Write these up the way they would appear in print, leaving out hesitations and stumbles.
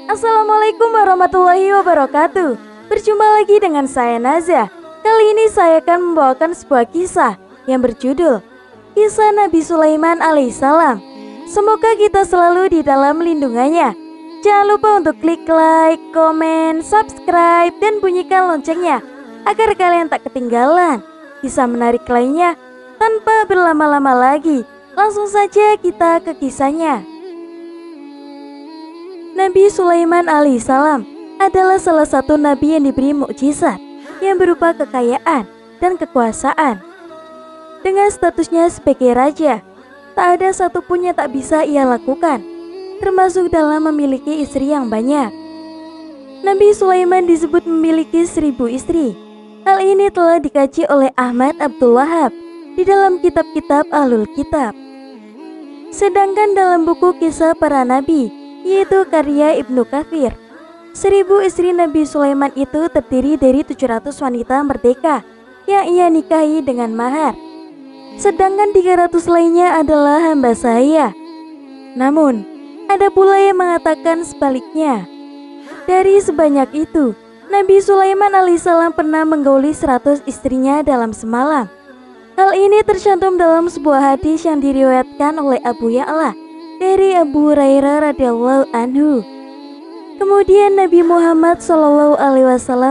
Assalamualaikum warahmatullahi wabarakatuh. Berjumpa lagi dengan saya Naza. Kali ini saya akan membawakan sebuah kisah yang berjudul Kisah Nabi Sulaiman alaihissalam. Semoga kita selalu di dalam lindungannya. Jangan lupa untuk klik like, komen, subscribe, dan bunyikan loncengnya agar kalian tak ketinggalan kisah menarik lainnya. Tanpa berlama-lama lagi, langsung saja kita ke kisahnya. Nabi Sulaiman alaihissalam adalah salah satu nabi yang diberi mukjizat yang berupa kekayaan dan kekuasaan. Dengan statusnya sebagai raja, tak ada satupun yang tak bisa ia lakukan, termasuk dalam memiliki istri yang banyak. Nabi Sulaiman disebut memiliki 1000 istri. Hal ini telah dikaji oleh Ahmad Abdul Wahab di dalam kitab-kitab Ahlul Kitab. Sedangkan dalam buku Kisah Para Nabi, yaitu karya Ibnu Katsir, 1000 istri Nabi Sulaiman itu terdiri dari 700 wanita merdeka yang ia nikahi dengan mahar. Sedangkan 300 lainnya adalah hamba sahaya. Namun, ada pula yang mengatakan sebaliknya. Dari sebanyak itu, Nabi Sulaiman alaihissalam pernah menggauli 100 istrinya dalam semalam. Hal ini tercantum dalam sebuah hadis yang diriwayatkan oleh Abu Ya'la dari Abu Hurairah radhiyallahu anhu. Kemudian Nabi Muhammad SAW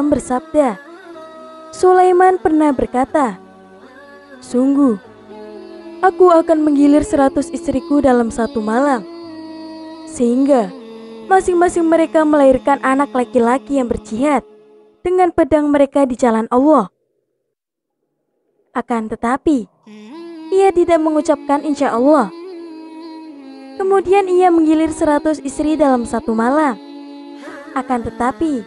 bersabda, Sulaiman pernah berkata, "Sungguh, aku akan menggilir 100 istriku dalam satu malam, sehingga masing-masing mereka melahirkan anak laki-laki yang berjihad dengan pedang mereka di jalan Allah. Akan tetapi, ia tidak mengucapkan insya Allah. Kemudian ia menggilir 100 istri dalam satu malam. Akan tetapi,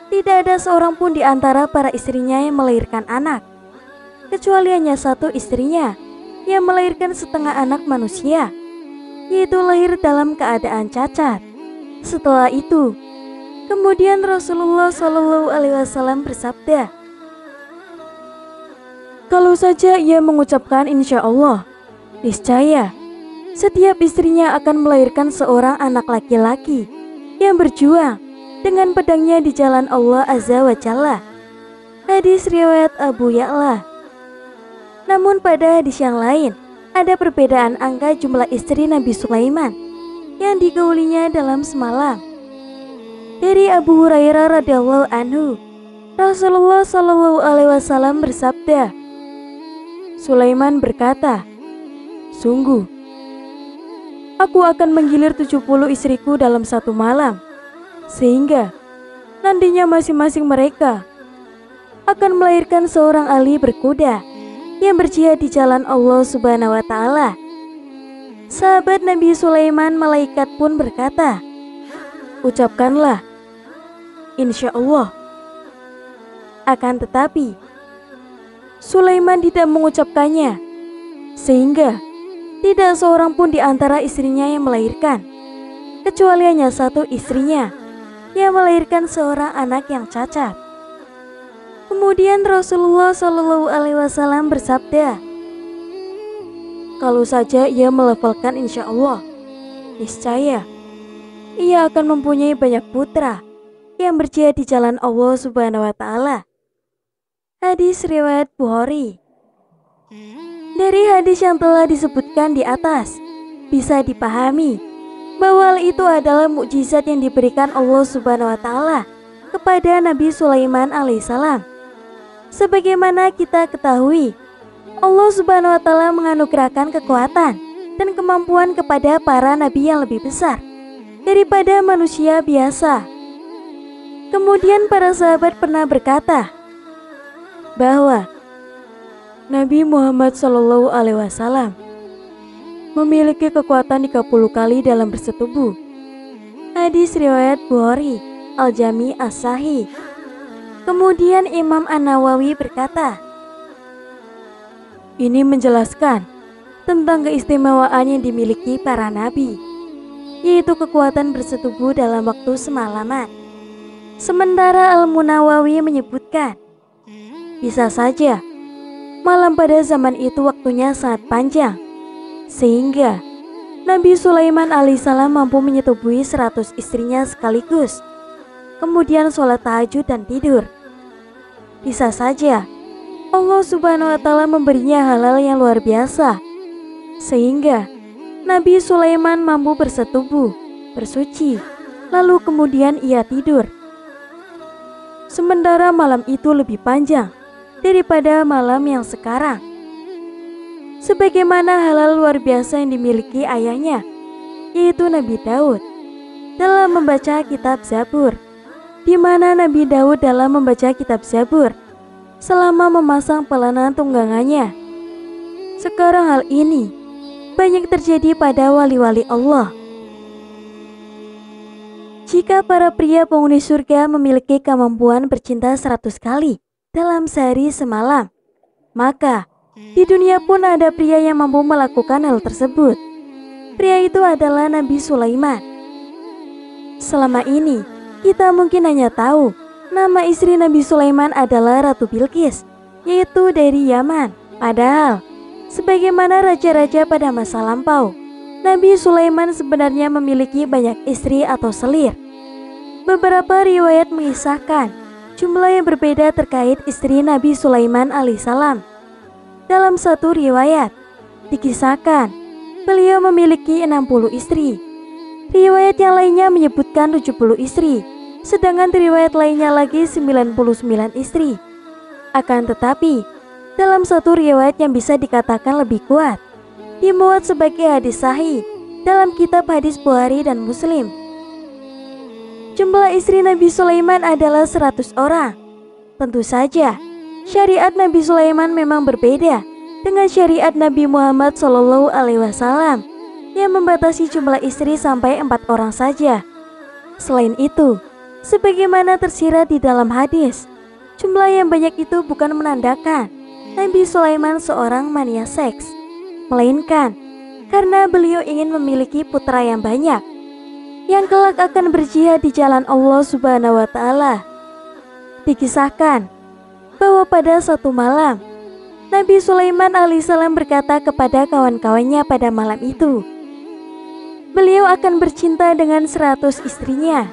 tidak ada seorang pun di antara para istrinya yang melahirkan anak, kecuali hanya satu istrinya yang melahirkan setengah anak manusia, yaitu lahir dalam keadaan cacat. Setelah itu, kemudian Rasulullah SAW bersabda, kalau saja ia mengucapkan insya Allah, niscaya setiap istrinya akan melahirkan seorang anak laki-laki yang berjuang dengan pedangnya di jalan Allah Azza wa Jalla. Hadis riwayat Abu Ya'la. Namun pada hadis yang lain, ada perbedaan angka jumlah istri Nabi Sulaiman yang digaulinya dalam semalam. Dari Abu Hurairah radhiyallahu anhu, Rasulullah SAW bersabda, Sulaiman berkata, sungguh, aku akan menggilir 70 istriku dalam satu malam, sehingga nantinya masing-masing mereka akan melahirkan seorang ahli berkuda yang berjihad di jalan Allah Subhanahu wa Ta'ala. Sahabat Nabi Sulaiman malaikat pun berkata, ucapkanlah insya Allah. Akan tetapi Sulaiman tidak mengucapkannya, sehingga tidak seorang pun di antara istrinya yang melahirkan, kecuali hanya satu istrinya yang melahirkan seorang anak yang cacat. Kemudian Rasulullah SAW bersabda, kalau saja ia melafalkan insya Allah, niscaya ia akan mempunyai banyak putra yang berjihad di jalan Allah Subhanahu wa Ta'ala. Hadis riwayat Bukhari. Dari hadis yang telah disebutkan di atas, bisa dipahami bahwa hal itu adalah mukjizat yang diberikan Allah Subhanahu wa Ta'ala kepada Nabi Sulaiman alaihissalam. Sebagaimana kita ketahui, Allah Subhanahu wa Ta'ala menganugerahkan kekuatan dan kemampuan kepada para nabi yang lebih besar daripada manusia biasa. Kemudian para sahabat pernah berkata bahwa Nabi Muhammad SAW memiliki kekuatan 30 kali dalam bersetubuh. Hadis riwayat Bukhari, Al-Jami As-Sahih. Kemudian Imam An-Nawawi berkata, ini menjelaskan tentang keistimewaan yang dimiliki para nabi, yaitu kekuatan bersetubuh dalam waktu semalaman. Sementara Al-Munawawi menyebutkan, bisa saja malam pada zaman itu waktunya sangat panjang, sehingga Nabi Sulaiman alaihissalam mampu menyetubuhi 100 istrinya sekaligus, kemudian sholat tahajud dan tidur. Bisa saja Allah Subhanahu wa Ta'ala memberinya hal-hal yang luar biasa, sehingga Nabi Sulaiman mampu bersetubuh, bersuci, lalu kemudian ia tidur. Sementara malam itu lebih panjang daripada malam yang sekarang. Sebagaimana hal-hal luar biasa yang dimiliki ayahnya, yaitu Nabi Daud, dalam membaca kitab Zabur, di mana Nabi Daud dalam membaca kitab Zabur selama memasang pelana tunggangannya. Sekarang hal ini banyak terjadi pada wali-wali Allah. Jika para pria penghuni surga memiliki kemampuan bercinta 100 kali dalam sehari semalam, maka di dunia pun ada pria yang mampu melakukan hal tersebut. Pria itu adalah Nabi Sulaiman. Selama ini, kita mungkin hanya tahu nama istri Nabi Sulaiman adalah Ratu Bilqis, yaitu dari Yaman. Padahal, sebagaimana raja-raja pada masa lampau, Nabi Sulaiman sebenarnya memiliki banyak istri atau selir. Beberapa riwayat mengisahkan jumlah yang berbeda terkait istri Nabi Sulaiman alaihissalam. Dalam satu riwayat, dikisahkan beliau memiliki 60 istri. Riwayat yang lainnya menyebutkan 70 istri, sedangkan riwayat lainnya lagi 99 istri. Akan tetapi, dalam satu riwayat yang bisa dikatakan lebih kuat, dimuat sebagai hadis sahih dalam kitab hadis Bukhari dan Muslim. Jumlah istri Nabi Sulaiman adalah 100 orang. Tentu saja, syariat Nabi Sulaiman memang berbeda dengan syariat Nabi Muhammad SAW yang membatasi jumlah istri sampai 4 orang saja. Selain itu, sebagaimana tersirat di dalam hadis, jumlah yang banyak itu bukan menandakan Nabi Sulaiman seorang mania seks, melainkan karena beliau ingin memiliki putra yang banyak, yang kelak akan berjihad di jalan Allah Subhanahu wa Ta'ala. Dikisahkan bahwa pada satu malam, Nabi Sulaiman alaihissalam berkata kepada kawan-kawannya pada malam itu, beliau akan bercinta dengan 100 istrinya,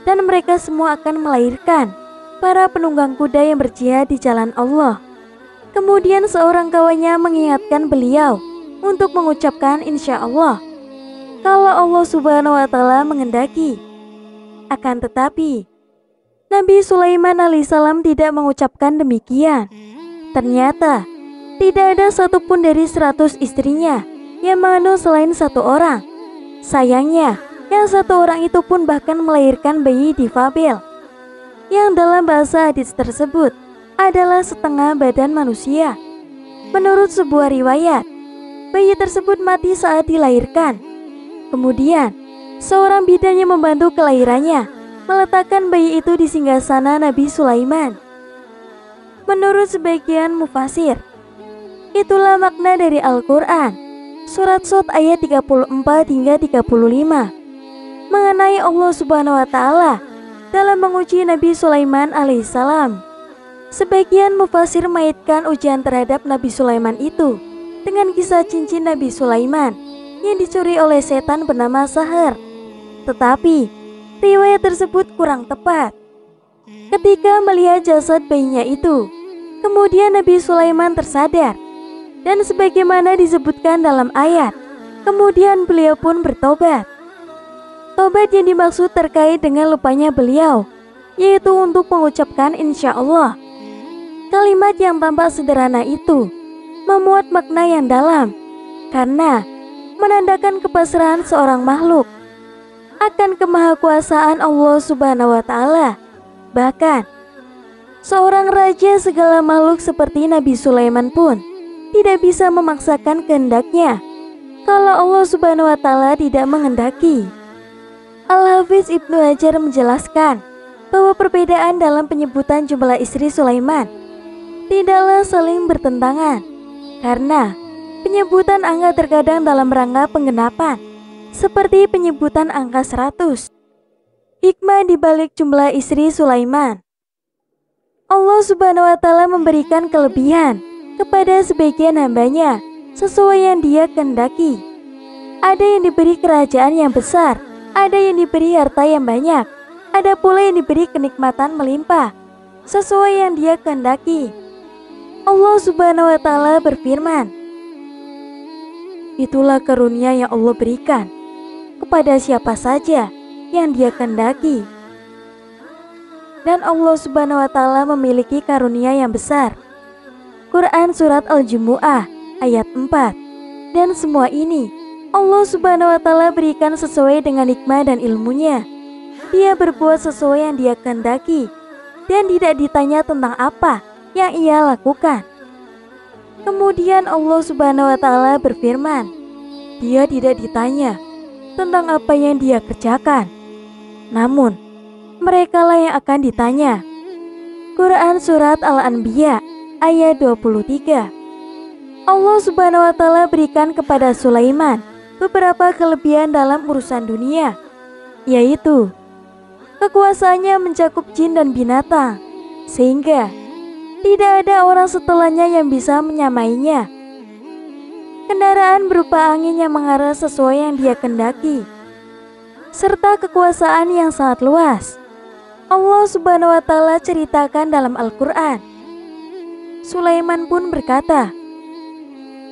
dan mereka semua akan melahirkan para penunggang kuda yang berjihad di jalan Allah. Kemudian seorang kawannya mengingatkan beliau untuk mengucapkan insya Allah kalau Allah Subhanahu wa Ta'ala mengendaki. Akan tetapi, Nabi Sulaiman alaihissalam tidak mengucapkan demikian. Ternyata tidak ada satupun dari 100 istrinya yang mengandung selain 1 orang. Sayangnya, yang 1 orang itu pun bahkan melahirkan bayi difabel, yang dalam bahasa hadis tersebut adalah setengah badan manusia. Menurut sebuah riwayat, bayi tersebut mati saat dilahirkan. Kemudian, seorang bidan yang membantu kelahirannya meletakkan bayi itu di singgasana Nabi Sulaiman. Menurut sebagian mufasir, itulah makna dari Al-Quran, surat Shad ayat 34 hingga 35, mengenai Allah Subhanahu wa Ta'ala dalam menguji Nabi Sulaiman alaihissalam. Sebagian mufasir mengaitkan ujian terhadap Nabi Sulaiman itu dengan kisah cincin Nabi Sulaiman yang dicuri oleh setan bernama Sahar. Tetapi riwayat tersebut kurang tepat. Ketika melihat jasad bayinya itu, kemudian Nabi Sulaiman tersadar, dan sebagaimana disebutkan dalam ayat, kemudian beliau pun bertobat. Tobat yang dimaksud terkait dengan lupanya beliau, yaitu untuk mengucapkan insya Allah. Kalimat yang tampak sederhana itu memuat makna yang dalam, karena menandakan kepasrahan seorang makhluk akan kemahakuasaan Allah Subhanahu wa Ta'ala. Bahkan, seorang raja segala makhluk seperti Nabi Sulaiman pun tidak bisa memaksakan kehendaknya kalau Allah Subhanahu wa Ta'ala tidak menghendaki. Al-Hafiz Ibnu Hajar menjelaskan bahwa perbedaan dalam penyebutan jumlah istri Sulaiman tidaklah saling bertentangan, karena penyebutan angka terkadang dalam rangka penggenapan, seperti penyebutan angka 100. Hikmah di balik jumlah istri Sulaiman. Allah Subhanahu wa Ta'ala memberikan kelebihan kepada sebagian hambanya sesuai yang Dia kehendaki. Ada yang diberi kerajaan yang besar, ada yang diberi harta yang banyak, ada pula yang diberi kenikmatan melimpah, sesuai yang dia kehendaki. Allah Subhanahu wa Ta'ala berfirman, itulah karunia yang Allah berikan kepada siapa saja yang dia kehendaki. Dan Allah Subhanahu wa Ta'ala memiliki karunia yang besar. Quran Surat Al-Jumu'ah ayat 4. Dan semua ini Allah Subhanahu wa Ta'ala berikan sesuai dengan hikmah dan ilmunya. Dia berbuat sesuai yang dia kehendaki dan tidak ditanya tentang apa yang ia lakukan. Kemudian Allah Subhanahu wa Ta'ala berfirman, dia tidak ditanya tentang apa yang dia kerjakan, namun merekalah yang akan ditanya. Quran Surat Al-Anbiya ayat 23. Allah Subhanahu wa Ta'ala berikan kepada Sulaiman beberapa kelebihan dalam urusan dunia, yaitu kekuasaannya mencakup jin dan binatang, sehingga tidak ada orang setelahnya yang bisa menyamainya. Kendaraan berupa angin yang mengarah sesuai yang dia kehendaki, serta kekuasaan yang sangat luas. Allah Subhanahu wa Ta'ala ceritakan dalam Al-Quran. Sulaiman pun berkata,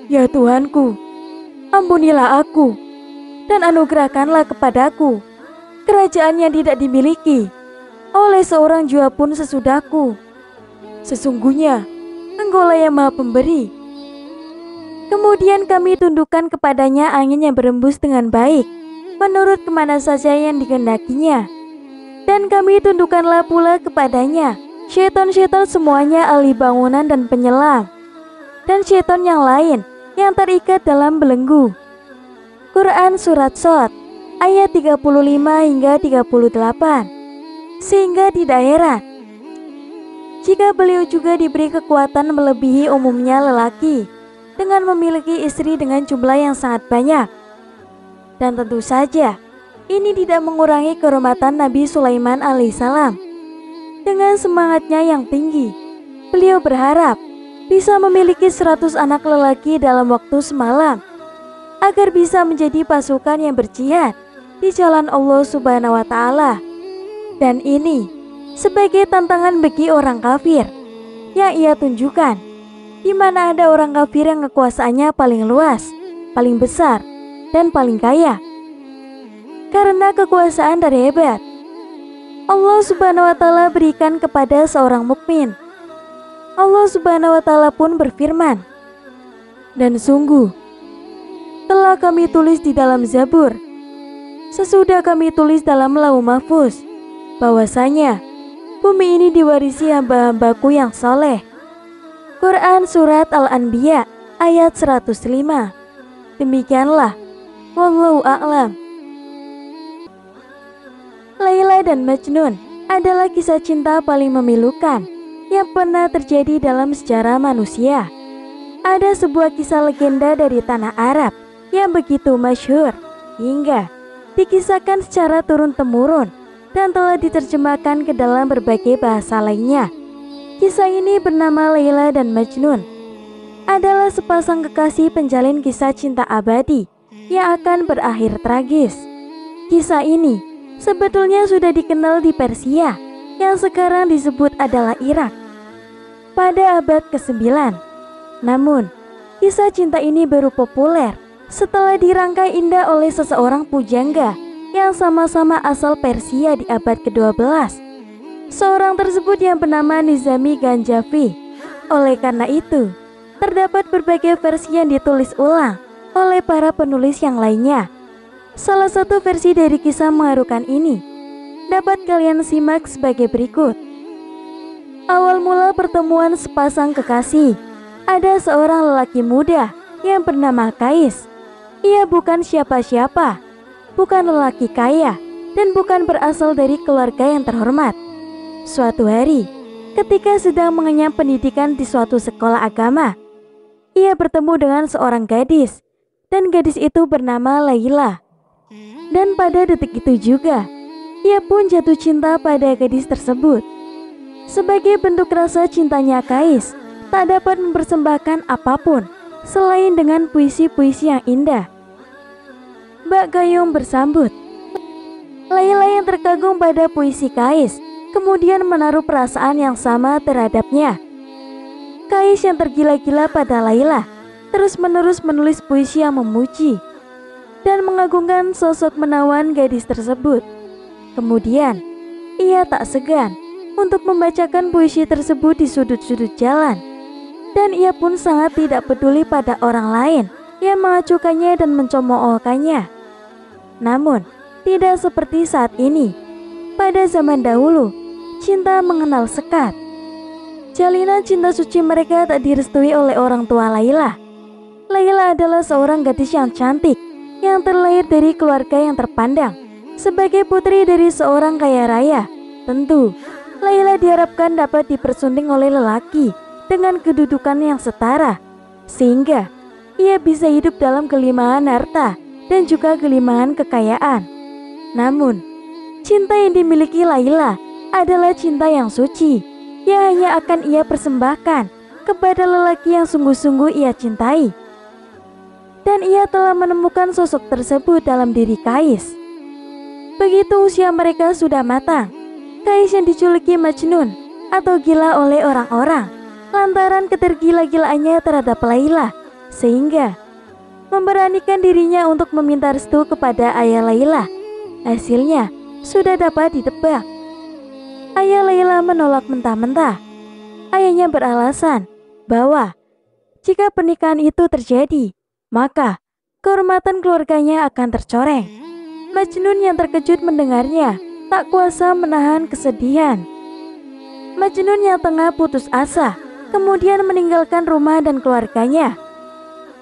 ya Tuhanku, ampunilah aku dan anugerahkanlah kepadaku kerajaan yang tidak dimiliki oleh seorang jua pun sesudahku. Sesungguhnya Engkaulah yang Maha Pemberi. Kemudian kami tundukkan kepadanya angin yang berembus dengan baik menurut kemana saja yang dikehendakinya. Dan kami tundukkanlah pula kepadanya syaitan-syaitan semuanya ahli bangunan dan penyelam, dan syaitan yang lain yang terikat dalam belenggu. Quran Surat Shad ayat 35 hingga 38. Sehingga tidak heran jika beliau juga diberi kekuatan melebihi umumnya lelaki dengan memiliki istri dengan jumlah yang sangat banyak. Dan tentu saja ini tidak mengurangi kehormatan Nabi Sulaiman alaihissalam. Dengan semangatnya yang tinggi, beliau berharap bisa memiliki 100 anak lelaki dalam waktu semalam, agar bisa menjadi pasukan yang berjihad di jalan Allah Subhanahu wa Ta'ala. Dan ini sebagai tantangan bagi orang kafir yang ia tunjukkan, di mana ada orang kafir yang kekuasaannya paling luas, paling besar, dan paling kaya. Karena kekuasaan dari hebat, Allah Subhanahu wa Ta'ala berikan kepada seorang mukmin. Allah Subhanahu wa Ta'ala pun berfirman, dan sungguh telah kami tulis di dalam Zabur, sesudah kami tulis dalam Lauh Mahfuz, bahwasanya bumi ini diwarisi hamba-hambaku yang soleh. Quran Surat Al-Anbiya ayat 105. Demikianlah, wallahu a'lam. Laila dan Majnun adalah kisah cinta paling memilukan yang pernah terjadi dalam sejarah manusia. Ada sebuah kisah legenda dari tanah Arab yang begitu masyhur hingga dikisahkan secara turun-temurun dan telah diterjemahkan ke dalam berbagai bahasa lainnya. Kisah ini bernama Laila dan Majnun. Adalah sepasang kekasih penjalin kisah cinta abadi yang akan berakhir tragis. Kisah ini sebetulnya sudah dikenal di Persia yang sekarang disebut adalah Irak pada abad ke-9. Namun, kisah cinta ini baru populer setelah dirangkai indah oleh seseorang pujangga yang sama-sama asal Persia di abad ke-12. Seorang tersebut yang bernama Nizami Ganjafi. Oleh karena itu, terdapat berbagai versi yang ditulis ulang oleh para penulis yang lainnya. Salah satu versi dari kisah mengharukan ini dapat kalian simak sebagai berikut. Awal mula pertemuan sepasang kekasih. Ada seorang lelaki muda yang bernama Kais. Ia bukan siapa-siapa, bukan lelaki kaya, dan bukan berasal dari keluarga yang terhormat. Suatu hari, ketika sedang mengenyam pendidikan di suatu sekolah agama, ia bertemu dengan seorang gadis, dan gadis itu bernama Laila. Dan pada detik itu juga, ia pun jatuh cinta pada gadis tersebut. Sebagai bentuk rasa cintanya, Kais tak dapat mempersembahkan apapun selain dengan puisi-puisi yang indah. Mbak Gayung bersambut. Laila yang terkagum pada puisi Kais kemudian menaruh perasaan yang sama terhadapnya. Kais yang tergila-gila pada Laila terus-menerus menulis puisi yang memuji dan mengagungkan sosok menawan gadis tersebut. Kemudian, ia tak segan untuk membacakan puisi tersebut di sudut-sudut jalan. Dan ia pun sangat tidak peduli pada orang lain yang mengacukannya dan mencemoohkannya. Namun, tidak seperti saat ini. Pada zaman dahulu, cinta mengenal sekat. Jalinan cinta suci mereka tak direstui oleh orang tua Laila. Laila adalah seorang gadis yang cantik, yang terlahir dari keluarga yang terpandang. Sebagai putri dari seorang kaya raya, tentu Laila diharapkan dapat dipersunting oleh lelaki dengan kedudukan yang setara, sehingga ia bisa hidup dalam kelimpahan harta dan juga kelimpahan kekayaan. Namun, cinta yang dimiliki Laila adalah cinta yang suci, yang hanya akan ia persembahkan kepada lelaki yang sungguh-sungguh ia cintai. Dan ia telah menemukan sosok tersebut dalam diri Kais. Begitu usia mereka sudah matang, Kais yang dijuluki Majnun atau gila oleh orang-orang lantaran ketergila-gilaannya terhadap Laila, sehingga memberanikan dirinya untuk meminta restu kepada ayah Laila. Hasilnya sudah dapat ditebak. Ayah Laila menolak mentah-mentah. Ayahnya beralasan bahwa jika pernikahan itu terjadi, maka kehormatan keluarganya akan tercoreng. Majnun yang terkejut mendengarnya tak kuasa menahan kesedihan. Majnun yang tengah putus asa kemudian meninggalkan rumah dan keluarganya.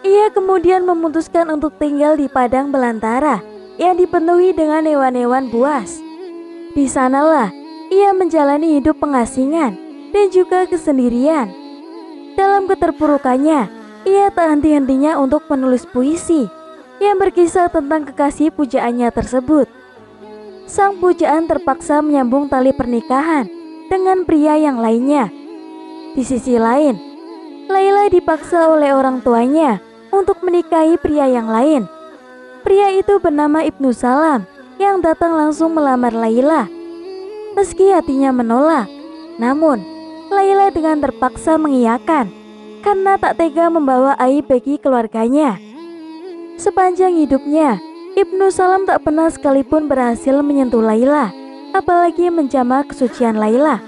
Ia kemudian memutuskan untuk tinggal di padang belantara yang dipenuhi dengan hewan-hewan buas. Di sanalah ia menjalani hidup pengasingan dan juga kesendirian. Dalam keterpurukannya, ia tak henti-hentinya untuk menulis puisi yang berkisah tentang kekasih pujaannya tersebut. Sang pujaan terpaksa menyambung tali pernikahan dengan pria yang lainnya. Di sisi lain, Laila dipaksa oleh orang tuanya untuk menikahi pria yang lain. Pria itu bernama Ibnu Salam yang datang langsung melamar Laila. Meski hatinya menolak, namun Laila dengan terpaksa mengiyakan karena tak tega membawa aib bagi keluarganya. Sepanjang hidupnya, Ibnu Salam tak pernah sekalipun berhasil menyentuh Laila, apalagi menjamah kesucian Laila.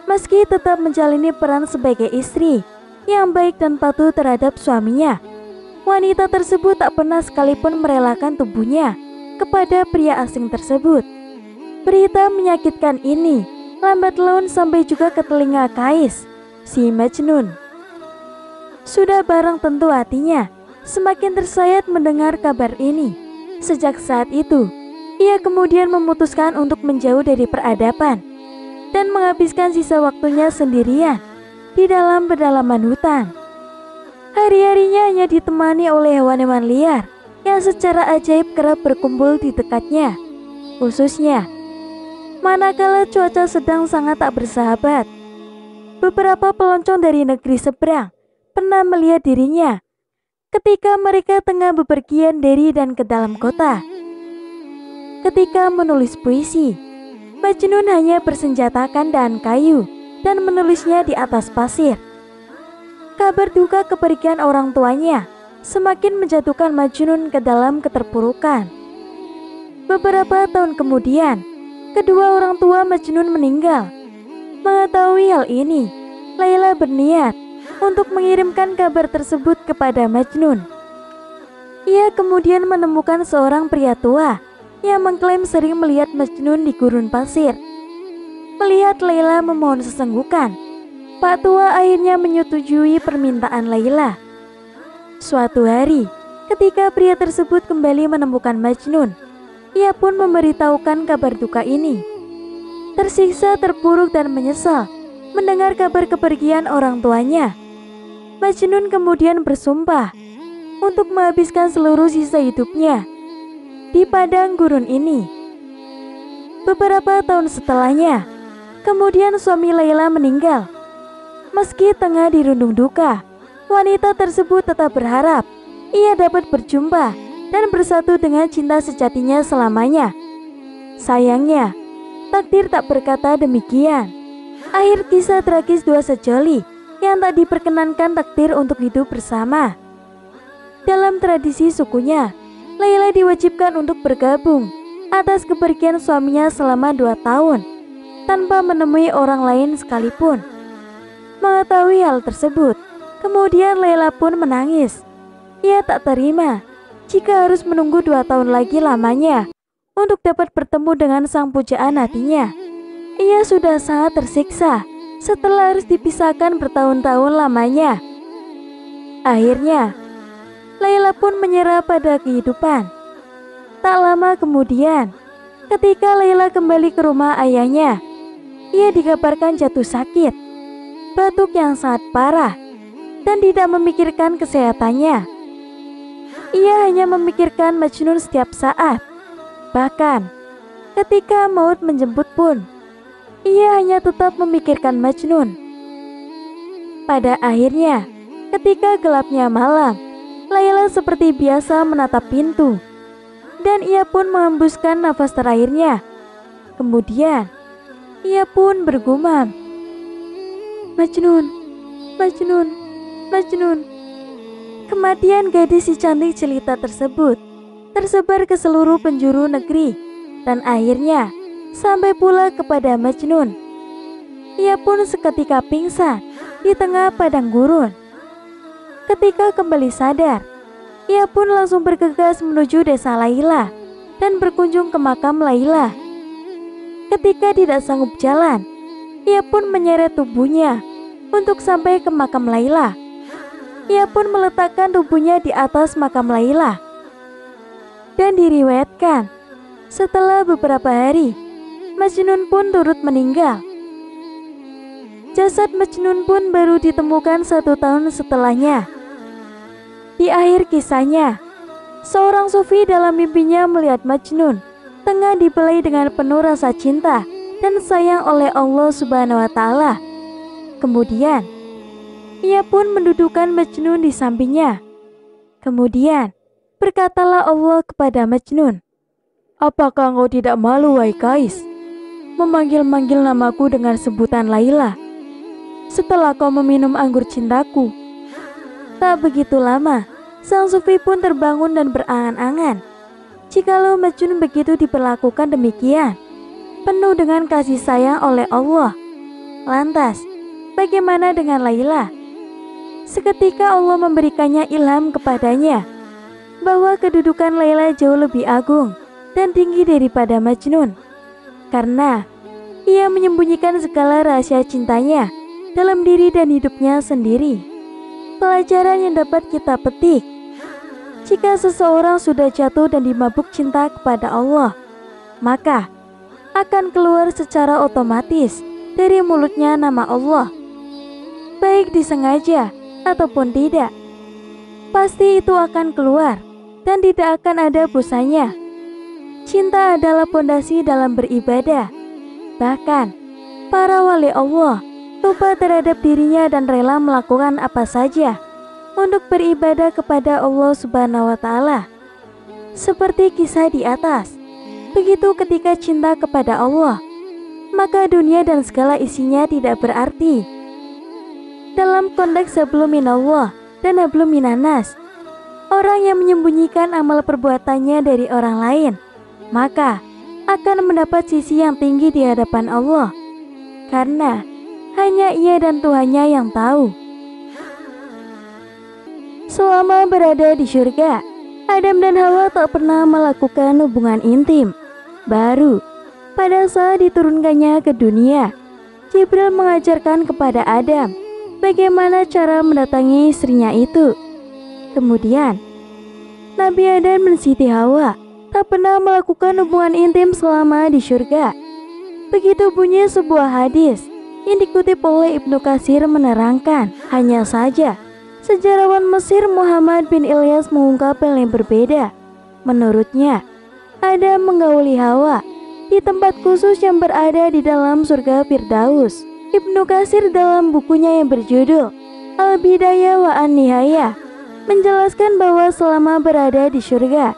Meski tetap menjalani peran sebagai istri yang baik dan patuh terhadap suaminya, wanita tersebut tak pernah sekalipun merelakan tubuhnya kepada pria asing tersebut. Berita menyakitkan ini lambat laun sampai juga ke telinga Kais, si Majnun. Sudah barang tentu hatinya semakin tersayat mendengar kabar ini. Sejak saat itu, ia kemudian memutuskan untuk menjauh dari peradaban dan menghabiskan sisa waktunya sendirian di dalam pedalaman hutan. Hari-harinya hanya ditemani oleh hewan-hewan liar yang secara ajaib kerap berkumpul di dekatnya, khususnya manakala cuaca sedang sangat tak bersahabat. Beberapa peloncong dari negeri seberang pernah melihat dirinya ketika mereka tengah bepergian dari dan ke dalam kota. Ketika menulis puisi, Majnun hanya bersenjatakan dahan kayu dan menulisnya di atas pasir. Kabar duka kepergian orang tuanya semakin menjatuhkan Majnun ke dalam keterpurukan. Beberapa tahun kemudian, kedua orang tua Majnun meninggal. Mengetahui hal ini, Laila berniat untuk mengirimkan kabar tersebut kepada Majnun. Ia kemudian menemukan seorang pria tua yang mengklaim sering melihat Majnun di gurun pasir. Melihat Laila memohon sesenggukan, Pak Tua akhirnya menyetujui permintaan Laila. Suatu hari, ketika pria tersebut kembali menemukan Majnun, ia pun memberitahukan kabar duka ini. Tersiksa, terpuruk, dan menyesal mendengar kabar kepergian orang tuanya, Majnun kemudian bersumpah untuk menghabiskan seluruh sisa hidupnya di padang gurun ini. Beberapa tahun setelahnya, kemudian suami Laila meninggal. Meski tengah dirundung duka, wanita tersebut tetap berharap ia dapat berjumpa dan bersatu dengan cinta sejatinya selamanya. Sayangnya, takdir tak berkata demikian. Akhir kisah tragis dua sejoli yang tak diperkenankan takdir untuk hidup bersama. Dalam tradisi sukunya, Laila diwajibkan untuk bergabung atas kepergian suaminya selama 2 tahun tanpa menemui orang lain sekalipun. Mengetahui hal tersebut, kemudian Laila pun menangis. Ia tak terima jika harus menunggu 2 tahun lagi lamanya untuk dapat bertemu dengan sang pujaan hatinya. Ia sudah sangat tersiksa setelah harus dipisahkan bertahun-tahun lamanya. Akhirnya, Laila pun menyerah pada kehidupan. Tak lama kemudian, ketika Laila kembali ke rumah ayahnya, ia dikabarkan jatuh sakit, batuk yang sangat parah, dan tidak memikirkan kesehatannya. Ia hanya memikirkan Majnun setiap saat. Bahkan, ketika maut menjemput pun, ia hanya tetap memikirkan Majnun. Pada akhirnya, ketika gelapnya malam, Laila seperti biasa menatap pintu, dan ia pun menghembuskan nafas terakhirnya. Kemudian, ia pun bergumam, "Majnun, Majnun, Majnun." Kematian gadis si cantik jelita tersebut tersebar ke seluruh penjuru negeri, dan akhirnya sampai pula kepada Majnun. Ia pun seketika pingsan di tengah padang gurun. Ketika kembali sadar, ia pun langsung bergegas menuju desa Laila dan berkunjung ke makam Laila. Ketika tidak sanggup jalan, ia pun menyeret tubuhnya untuk sampai ke makam Laila. Ia pun meletakkan tubuhnya di atas makam Laila. Dan diriwayatkan, setelah beberapa hari, Majnun pun turut meninggal. Jasad Majnun pun baru ditemukan 1 tahun setelahnya. Di akhir kisahnya, seorang sufi dalam mimpinya melihat Majnun tengah dibelai dengan penuh rasa cinta dan sayang oleh Allah Subhanahu wa Ta'ala. Kemudian, ia pun mendudukan Majnun di sampingnya. Kemudian, berkatalah Allah kepada Majnun, "Apakah engkau tidak malu, wahai Kais, memanggil-manggil namaku dengan sebutan Laila setelah kau meminum anggur cintaku?" Tak begitu lama, sang sufi pun terbangun dan berangan-angan. Jikalau Majnun begitu diperlakukan demikian, penuh dengan kasih sayang oleh Allah, lantas bagaimana dengan Laila? Seketika Allah memberikannya ilham kepadanya bahwa kedudukan Laila jauh lebih agung dan tinggi daripada Majnun, karena ia menyembunyikan segala rahasia cintanya dalam diri dan hidupnya sendiri. Pelajaran yang dapat kita petik, jika seseorang sudah jatuh dan dimabuk cinta kepada Allah, maka akan keluar secara otomatis dari mulutnya nama Allah. Baik disengaja ataupun tidak, pasti itu akan keluar dan tidak akan ada busanya. Cinta adalah pondasi dalam beribadah. Bahkan, para wali Allah lupa terhadap dirinya dan rela melakukan apa saja untuk beribadah kepada Allah Subhanahu wa Ta'ala. Seperti kisah di atas, begitu ketika cinta kepada Allah, maka dunia dan segala isinya tidak berarti. Dalam konteks hablum minallah dan hablum minanas, orang yang menyembunyikan amal perbuatannya dari orang lain, maka akan mendapat sisi yang tinggi di hadapan Allah, karena hanya ia dan Tuhannya yang tahu. Selama berada di surga, Adam dan Hawa tak pernah melakukan hubungan intim. Baru pada saat diturunkannya ke dunia, Jibril mengajarkan kepada Adam bagaimana cara mendatangi istrinya itu. Kemudian, Nabi Adam dan Siti Hawa tak pernah melakukan hubungan intim selama di surga. Begitu bunyi sebuah hadis yang dikutip oleh Ibnu Katsir menerangkan. Hanya saja, sejarawan Mesir Muhammad bin Ilyas mengungkap hal yang berbeda. Menurutnya, Adam menggauli Hawa di tempat khusus yang berada di dalam surga Firdaus. Ibnu Katsir dalam bukunya yang berjudul Al-Bidayah wa An-Nihayah menjelaskan bahwa selama berada di surga,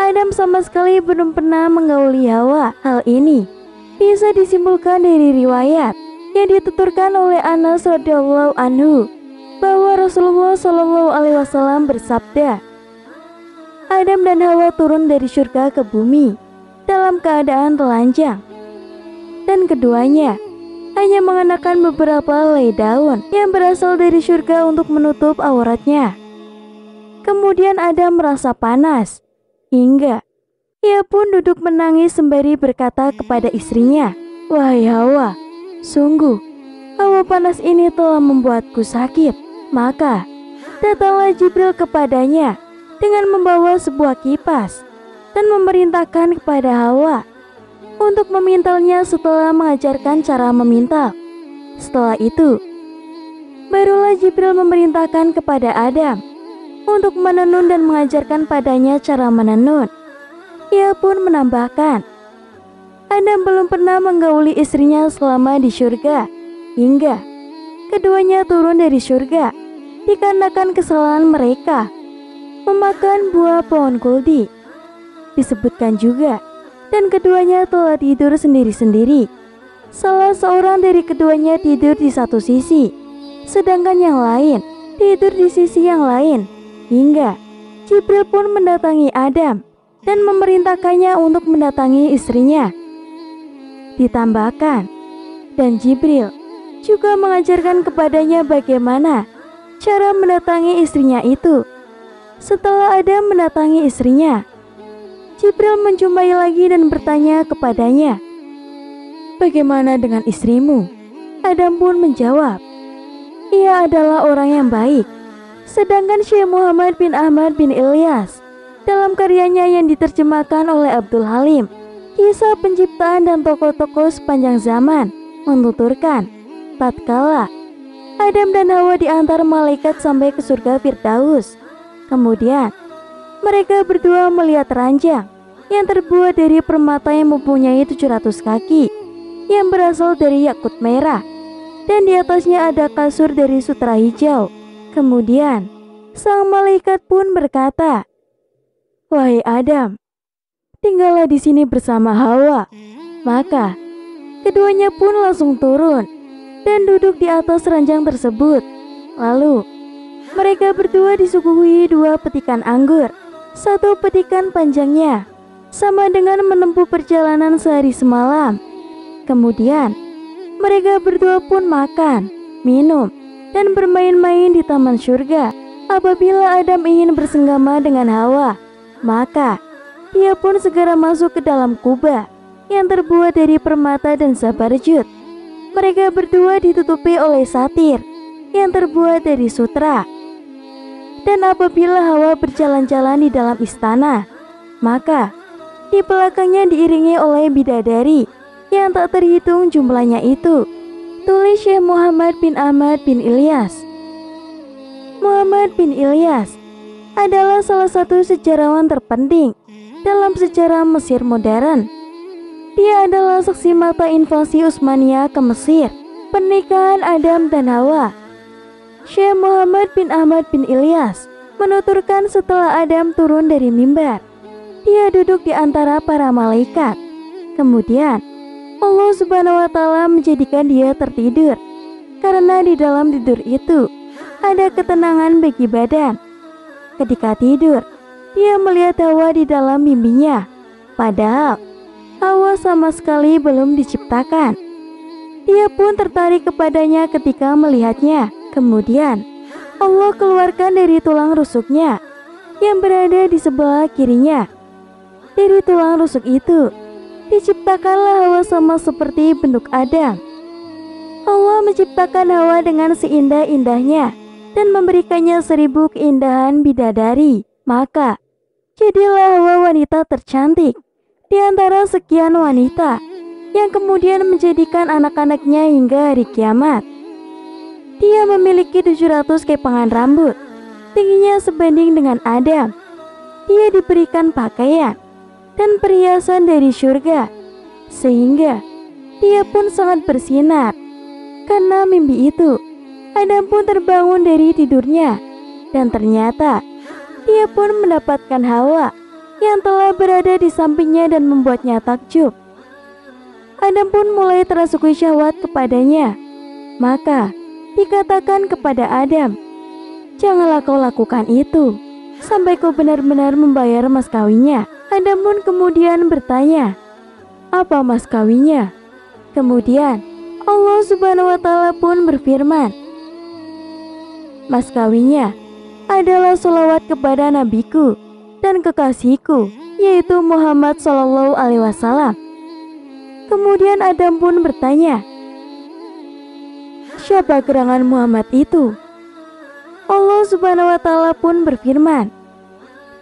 Adam sama sekali belum pernah menggauli Hawa. Hal ini bisa disimpulkan dari riwayat yang dituturkan oleh Anas radhiyallahu anhu bahwa Rasulullah shallallahu alaihi wasallam bersabda, Adam dan Hawa turun dari surga ke bumi dalam keadaan telanjang, dan keduanya hanya mengenakan beberapa helai daun yang berasal dari surga untuk menutup auratnya. Kemudian Adam merasa panas, hingga ia pun duduk menangis sembari berkata kepada istrinya, "Wahai Hawa, sungguh hawa panas ini telah membuatku sakit." Maka datanglah Jibril kepadanya dengan membawa sebuah kipas dan memerintahkan kepada Hawa untuk memintalnya setelah mengajarkan cara memintal. Setelah itu, barulah Jibril memerintahkan kepada Adam untuk menenun dan mengajarkan padanya cara menenun. Ia pun menambahkan, Adam belum pernah menggauli istrinya selama di surga, hingga keduanya turun dari surga dikarenakan kesalahan mereka memakan buah pohon kuldi. Disebutkan juga, dan keduanya telah tidur sendiri-sendiri. Salah seorang dari keduanya tidur di satu sisi, sedangkan yang lain tidur di sisi yang lain, hingga Jibril pun mendatangi Adam dan memerintahkannya untuk mendatangi istrinya. Ditambahkan, dan Jibril juga mengajarkan kepadanya bagaimana cara mendatangi istrinya itu. Setelah Adam mendatangi istrinya, Jibril menjumpai lagi dan bertanya kepadanya, "Bagaimana dengan istrimu?" Adam pun menjawab, "Ia adalah orang yang baik." Sedangkan Syekh Muhammad bin Ahmad bin Ilyas dalam karyanya yang diterjemahkan oleh Abdul Halim, Kisah Penciptaan dan Tokoh-tokoh Sepanjang Zaman, menuturkan, tatkala Adam dan Hawa diantar malaikat sampai ke surga Firdaus, kemudian mereka berdua melihat ranjang yang terbuat dari permata yang mempunyai 700 kaki yang berasal dari yakut merah, dan di atasnya ada kasur dari sutra hijau. Kemudian sang malaikat pun berkata, "Wahai Adam, tinggallah di sini bersama Hawa." Maka keduanya pun langsung turun dan duduk di atas ranjang tersebut. Lalu mereka berdua disuguhi 2 petikan anggur. 1 petikan panjangnya sama dengan menempuh perjalanan sehari semalam. Kemudian mereka berdua pun makan, minum, dan bermain-main di taman surga. Apabila Adam ingin bersenggama dengan Hawa, maka dia pun segera masuk ke dalam kubah yang terbuat dari permata dan zabarjud. Mereka berdua ditutupi oleh satir yang terbuat dari sutra. Dan apabila Hawa berjalan-jalan di dalam istana, maka di belakangnya diiringi oleh bidadari yang tak terhitung jumlahnya itu. Tulis Syekh Muhammad bin Ahmad bin Ilyas. Muhammad bin Ilyas adalah salah satu sejarawan terpenting dalam sejarah Mesir modern. Dia adalah saksi mata invasi Utsmaniyah ke Mesir, pernikahan Adam dan Hawa. Syekh Muhammad bin Ahmad bin Ilyas menuturkan setelah Adam turun dari mimbar, dia duduk di antara para malaikat. Kemudian Allah Subhanahu wa Ta'ala menjadikan dia tertidur, karena di dalam tidur itu ada ketenangan bagi badan. Ketika tidur, dia melihat Hawa di dalam mimpinya, padahal Hawa sama sekali belum diciptakan. Dia pun tertarik kepadanya ketika melihatnya. Kemudian Allah keluarkan dari tulang rusuknya yang berada di sebelah kirinya. Dari tulang rusuk itu diciptakanlah Hawa sama seperti bentuk Adam. Allah menciptakan Hawa dengan seindah-indahnya dan memberikannya 1000 keindahan bidadari. Maka jadilah Hawa wanita tercantik di antara sekian wanita yang kemudian menjadikan anak-anaknya hingga hari kiamat. Dia memiliki 700 kepangan rambut, tingginya sebanding dengan Adam. Dia diberikan pakaian dan perhiasan dari surga, sehingga dia pun sangat bersinar. Karena mimpi itu, Adam pun terbangun dari tidurnya, dan ternyata dia pun mendapatkan Hawa yang telah berada di sampingnya dan membuatnya takjub. Adam pun mulai terasuki syahwat kepadanya. Maka dikatakan kepada Adam, "Janganlah kau lakukan itu sampai kau benar-benar membayar mas kawinnya." Adam pun kemudian bertanya, "Apa mas kawinnya?" Kemudian Allah Subhanahu wa Ta'ala pun berfirman, "Mas kawinnya adalah sholawat kepada nabiku dan kekasihku, yaitu Muhammad Sallallahu Alaihi Wasallam." Kemudian Adam pun bertanya, "Siapa gerangan Muhammad itu?" Allah Subhanahu wa Ta'ala pun berfirman,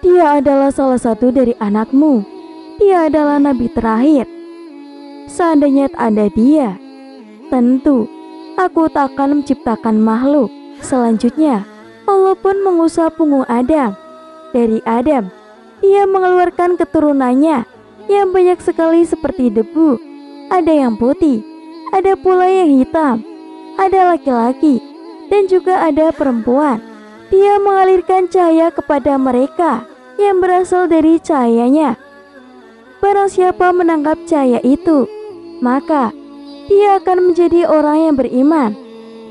"Dia adalah salah satu dari anakmu. Dia adalah nabi terakhir. Seandainya tak ada dia, tentu aku tak akan menciptakan makhluk." Selanjutnya Allah pun mengusap punggung Adam. Dari Adam, dia mengeluarkan keturunannya yang banyak sekali seperti debu. Ada yang putih, ada pula yang hitam, ada laki-laki, dan juga ada perempuan. Dia mengalirkan cahaya kepada mereka yang berasal dari cahayanya. Barang siapa menangkap cahaya itu, maka dia akan menjadi orang yang beriman,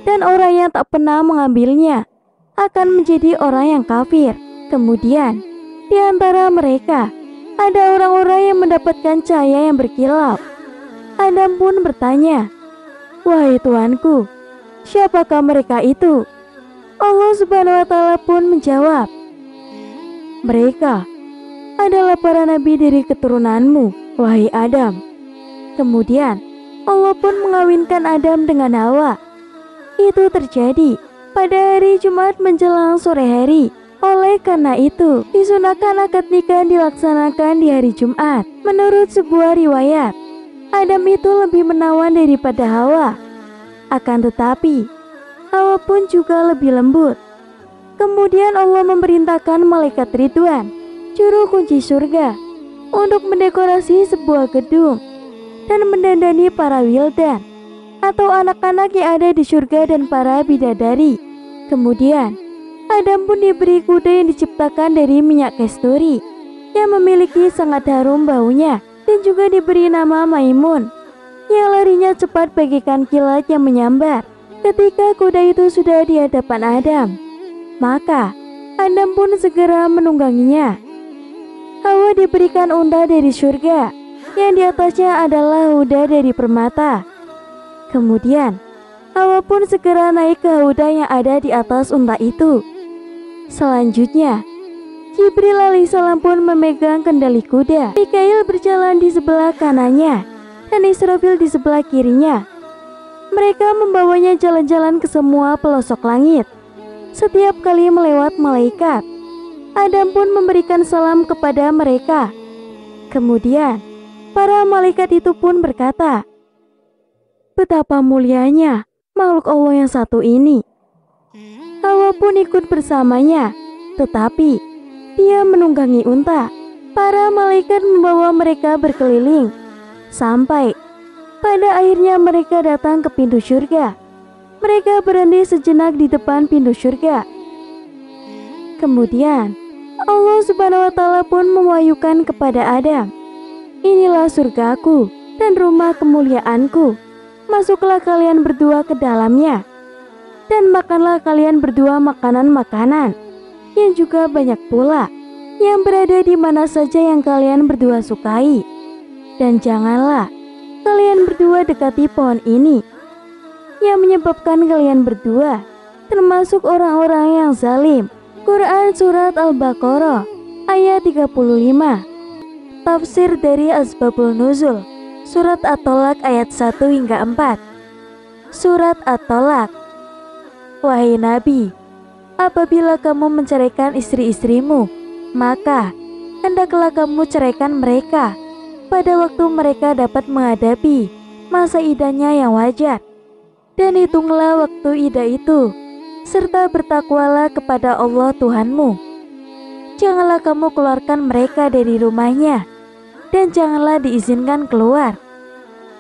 dan orang yang tak pernah mengambilnya akan menjadi orang yang kafir. Kemudian di antara mereka ada orang-orang yang mendapatkan cahaya yang berkilau. Adam pun bertanya, "Wahai Tuanku, siapakah mereka itu?" Allah Subhanahu wa Ta'ala pun menjawab, "Mereka adalah para nabi dari keturunanmu, wahai Adam." Kemudian Allah pun mengawinkan Adam dengan Hawa. Itu terjadi pada hari Jumat menjelang sore hari. Oleh karena itu, disunahkan akad nikah dilaksanakan di hari Jumat. Menurut sebuah riwayat, Adam itu lebih menawan daripada Hawa. Akan tetapi, Hawa pun juga lebih lembut. Kemudian Allah memerintahkan malaikat Ridwan, juru kunci surga, untuk mendekorasi sebuah gedung dan mendandani para wildan atau anak-anak yang ada di surga dan para bidadari. Kemudian Adam pun diberi kuda yang diciptakan dari minyak kasturi yang memiliki sangat harum baunya, dan juga diberi nama Maimun yang larinya cepat bagaikan kilat yang menyambar. Ketika kuda itu sudah di hadapan Adam, maka Adam pun segera menungganginya. Hawa diberikan unta dari surga yang di atasnya adalah huda dari permata. Kemudian Hawa pun segera naik ke huda yang ada di atas unta itu. Selanjutnya Jibril alaihissalam pun memegang kendali kuda. Mikail berjalan di sebelah kanannya dan Israfil di sebelah kirinya. Mereka membawanya jalan-jalan ke semua pelosok langit. Setiap kali melewat malaikat, Adam pun memberikan salam kepada mereka. Kemudian para malaikat itu pun berkata, "Betapa mulianya makhluk Allah yang satu ini." Hawa pun ikut bersamanya, tetapi dia menunggangi unta. Para malaikat membawa mereka berkeliling sampai pada akhirnya mereka datang ke pintu surga. Mereka berhenti sejenak di depan pintu surga. Kemudian Allah Subhanahu wa Ta'ala pun mewahyukan kepada Adam, "Inilah surgaku dan rumah kemuliaanku. Masuklah kalian berdua ke dalamnya, dan makanlah kalian berdua makanan-makanan yang juga banyak pula, yang berada di mana saja yang kalian berdua sukai. Dan janganlah kalian berdua dekati pohon ini, yang menyebabkan kalian berdua termasuk orang-orang yang zalim." Quran Surat Al-Baqarah ayat 35. Tafsir dari Asbabul Nuzul Surat At-Tolak ayat 1 hingga 4. Surat At-Tolak. Wahai Nabi, apabila kamu menceraikan istri-istrimu, maka hendaklah kamu ceraikan mereka pada waktu mereka dapat menghadapi masa idahnya yang wajar. Dan hitunglah waktu idah itu, serta bertakwalah kepada Allah Tuhanmu. Janganlah kamu keluarkan mereka dari rumahnya, dan janganlah diizinkan keluar,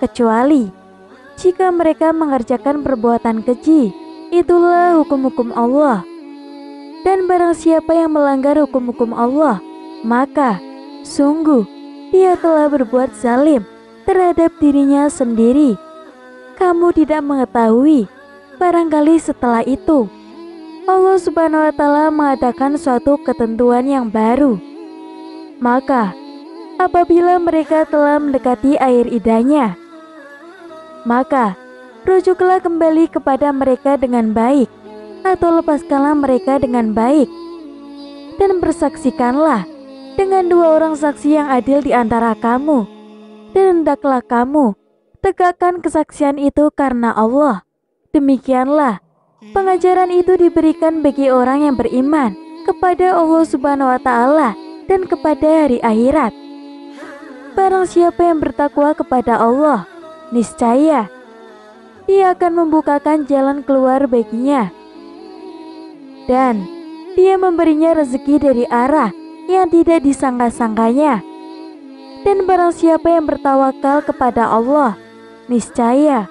kecuali jika mereka mengerjakan perbuatan keji. Itulah hukum-hukum Allah. Dan barang siapa yang melanggar hukum-hukum Allah, maka Sungguh, dia telah berbuat zalim terhadap dirinya sendiri. Kamu tidak mengetahui, barangkali setelah itu Allah Subhanahu wa Ta'ala mengadakan suatu ketentuan yang baru. Maka, apabila mereka telah mendekati air idahnya, maka rujuklah kembali kepada mereka dengan baik, atau lepaskanlah mereka dengan baik, dan bersaksikanlah dengan dua orang saksi yang adil di antara kamu, dan hendaklah kamu tegakkan kesaksian itu karena Allah. Demikianlah pengajaran itu diberikan bagi orang yang beriman kepada Allah Subhanahu wa Ta'ala dan kepada hari akhirat. Barang siapa yang bertakwa kepada Allah, niscaya Dia akan membukakan jalan keluar baginya, dan Dia memberinya rezeki dari arah yang tidak disangka-sangkanya. Dan barang siapa yang bertawakal kepada Allah, niscaya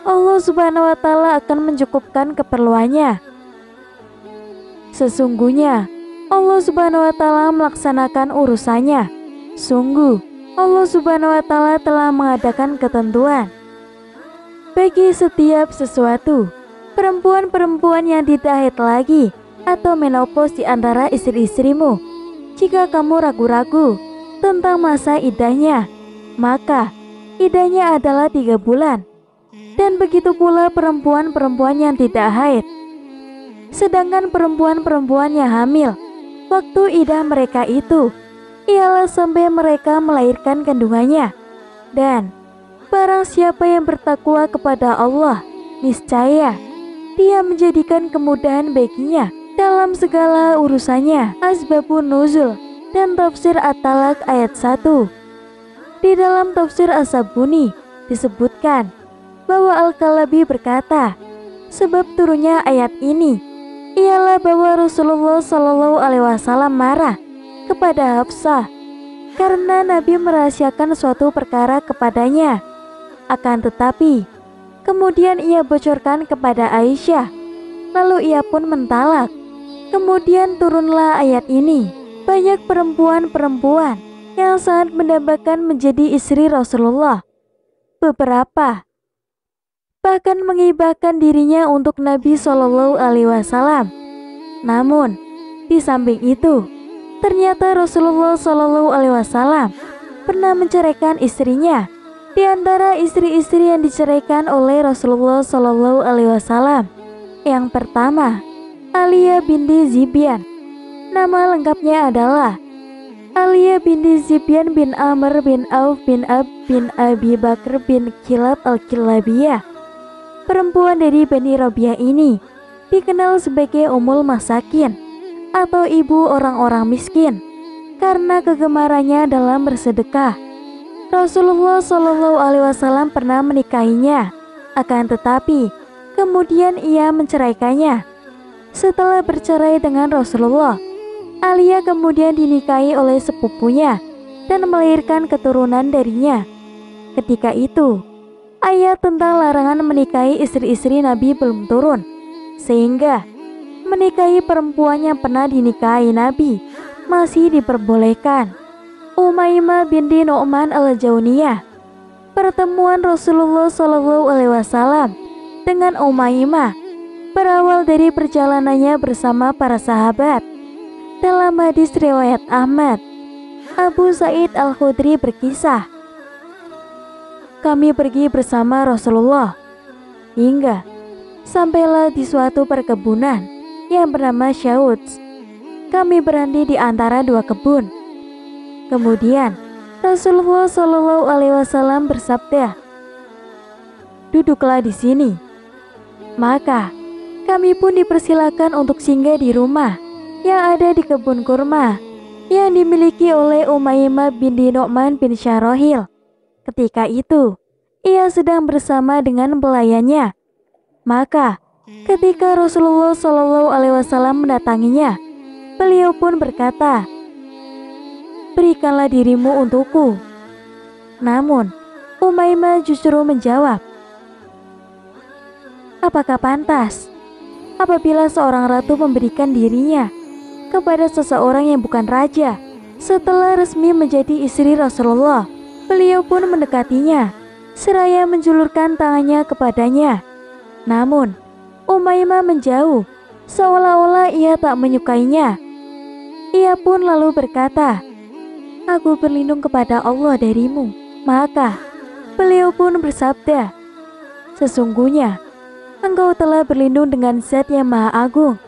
Allah Subhanahu wa Ta'ala akan mencukupkan keperluannya. Sesungguhnya Allah Subhanahu wa Ta'ala melaksanakan urusannya. Sungguh Allah Subhanahu wa Ta'ala telah mengadakan ketentuan bagi setiap sesuatu. Perempuan-perempuan yang tidak haid lagi atau menopause di antara istri-istrimu, jika kamu ragu-ragu tentang masa idahnya, maka idahnya adalah 3 bulan. Dan begitu pula perempuan-perempuan yang tidak haid. Sedangkan perempuan-perempuan yang hamil, waktu idah mereka itu ialah sampai mereka melahirkan kandungannya. Dan barang siapa yang bertakwa kepada Allah, niscaya Dia menjadikan kemudahan baginya dalam segala urusannya. Asbabun Nuzul dan Tafsir At-Talaq ayat 1. Di dalam Tafsir As-Sabuni disebutkan bahwa Al-Kalabi berkata, sebab turunnya ayat ini ialah bahwa Rasulullah SAW marah kepada Hafsah karena Nabi merahasiakan suatu perkara kepadanya. Akan tetapi kemudian ia bocorkan kepada Aisyah, lalu ia pun mentalak. Kemudian turunlah ayat ini. Banyak perempuan-perempuan yang sangat mendambakan menjadi istri Rasulullah. Beberapa bahkan menghibahkan dirinya untuk Nabi SAW. Namun, di samping itu, ternyata Rasulullah SAW pernah menceraikan istrinya. Di antara istri-istri yang diceraikan oleh Rasulullah SAW, yang pertama, Aliyah binti Zibyan. Nama lengkapnya adalah Aliyah binti Zibyan bin Amr bin Auf bin Ab bin Abi Bakr bin Kilab al-Kilabiyah. Perempuan dari Bani Rabi'ah ini dikenal sebagai Ummul Masakin atau ibu orang-orang miskin karena kegemarannya dalam bersedekah. Rasulullah SAW pernah menikahinya, akan tetapi kemudian ia menceraikannya. Setelah bercerai dengan Rasulullah, Aliyah kemudian dinikahi oleh sepupunya dan melahirkan keturunan darinya. Ketika itu, ayat tentang larangan menikahi istri-istri Nabi belum turun, sehingga menikahi perempuan yang pernah dinikahi Nabi masih diperbolehkan. Umaymah binti Nu'man al-Jauniyah. Pertemuan Rasulullah SAW dengan Umaymah berawal dari perjalanannya bersama para sahabat. Dalam hadis riwayat Ahmad, Abu Sa'id Al-Khudri berkisah, kami pergi bersama Rasulullah hingga sampailah di suatu perkebunan yang bernama Syauds. Kami berhenti di antara 2 kebun. Kemudian Rasulullah SAW bersabda, duduklah di sini. Maka kami pun dipersilakan untuk singgah di rumah yang ada di kebun kurma yang dimiliki oleh Umaymah binti Nu'man bin Syarahil. Ketika itu, ia sedang bersama dengan pelayannya. Maka, ketika Rasulullah SAW mendatanginya, beliau pun berkata, berikanlah dirimu untukku. Namun, Umaymah justru menjawab, apakah pantas apabila seorang ratu memberikan dirinya kepada seseorang yang bukan raja Setelah resmi menjadi istri Rasulullah, beliau pun mendekatinya, seraya menjulurkan tangannya kepadanya. Namun, Umaymah menjauh, seolah-olah ia tak menyukainya. Ia pun lalu berkata, "Aku berlindung kepada Allah darimu." Maka, beliau pun bersabda, "Sesungguhnya, engkau telah berlindung dengan Zat yang Maha Agung.